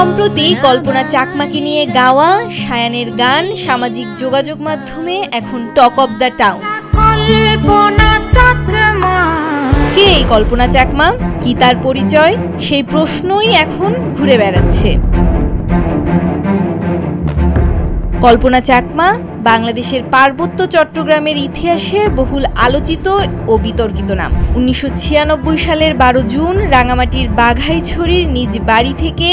সম্প্রতি কল্পনা চাকমাকে নিয়ে গাওয়া সায়ানের গান সামাজিক যোগাযোগ মাধ্যমে এখন টক অব দ্য টাউন। কে এই কল্পনা চাকমা, কি তার পরিচয়, সেই প্রশ্নই এখন ঘুরে বেড়াচ্ছে। কল্পনা চাকমা বাংলাদেশের পার্বত্য চট্টগ্রামের ইতিহাসে বহুল আলোচিত ও বিতর্কিত নাম। 1996 সালের 12 জুন রাঙামাটির বাঘাইছড়ির নিজ বাড়ি থেকে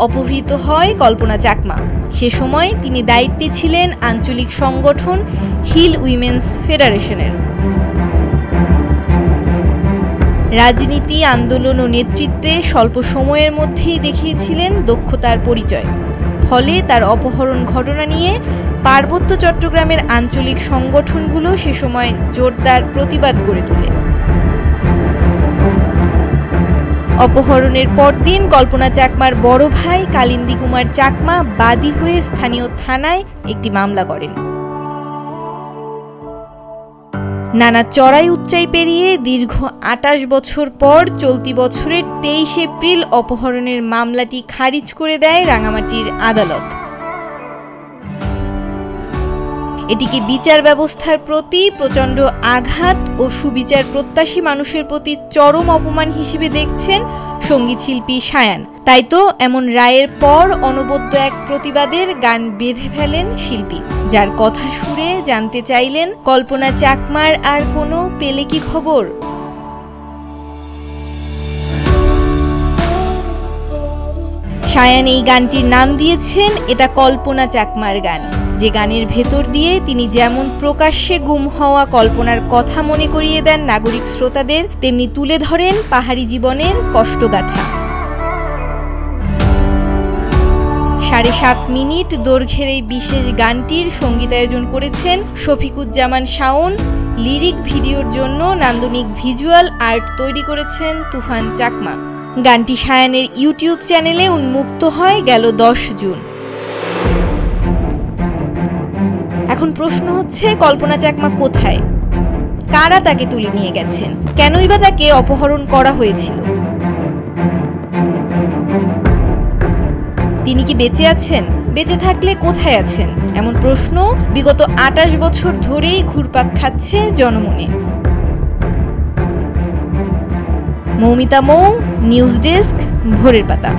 অপহৃত হয় কল্পনা চাকমা। সে সময় তিনি দায়িত্বে ছিলেন আঞ্চলিক সংগঠন হিল উইমেন্স ফেডারেশনের। রাজনীতি, আন্দোলন ও নেতৃত্বে স্বল্প সময়ের মধ্যেই দেখিয়েছিলেন দক্ষতার পরিচয়। ফলে তার অপহরণ ঘটনা নিয়ে পার্বত্য চট্টগ্রামের আঞ্চলিক সংগঠনগুলো সে সময় জোরদার প্রতিবাদ গড়ে তোলে। অপহরণের পরদিন কল্পনা চাকমার বড় ভাই কালিন্দী কুমার চাকমা বাদী হয়ে স্থানীয় থানায় একটি মামলা করেন। নানা চড়াই উচ্চাই পেরিয়ে দীর্ঘ 28 বছর পর চলতি বছরের 23 এপ্রিল অপহরণের মামলাটি খারিজ করে দেয় রাঙামাটির আদালত। এটিকে বিচার ব্যবস্থার প্রতি প্রচণ্ড আঘাত ও সুবিচার প্রত্যাশী মানুষের প্রতি চরম অপমান হিসেবে দেখছেন সঙ্গীতশিল্পী সায়ান। তাই তো এমন রায়ের পর অনবদ্য এক প্রতিবাদের গান বেঁধে ফেলেন শিল্পী, যার কথা শুনে জানতে চাইলেন কল্পনা চাকমার আর কোনো পেলে কি খবর। সায়ান এই গানটির নাম দিয়েছেন এটা কল্পনা চাকমার গান, যে গানের ভেতর দিয়ে তিনি যেমন প্রকাশ্যে গুম হওয়া কল্পনার কথা মনে করিয়ে দেন নাগরিক শ্রোতাদের, তেমনি তুলে ধরেন পাহাড়ি জীবনের কষ্টগাথা। 7.5 মিনিট দৈর্ঘ্যের এই বিশেষ গানটির সঙ্গীতায়োজন করেছেন শফিকুজ্জামান শাওন। লিরিক ভিডিওর জন্য নান্দনিক ভিজুয়াল আর্ট তৈরি করেছেন তুফান চাকমা। গানটি সায়ানের ইউটিউব চ্যানেলে উন্মুক্ত হয় গেল 10 জুন। এখন প্রশ্ন হচ্ছে, কল্পনা চাকমা কোথায়? কারা তাকে তুলে নিয়ে গেছেন? কেনই বা তাকে অপহরণ করা হয়েছিল? তিনি কি বেঁচে আছেন? বেঁচে থাকলে কোথায় আছেন? এমন প্রশ্ন বিগত 28 বছর ধরেই ঘুরপাক খাচ্ছে জনমনে। মৌমিতা মৌ, নিউজ ডেস্ক, ভোরের পাতা।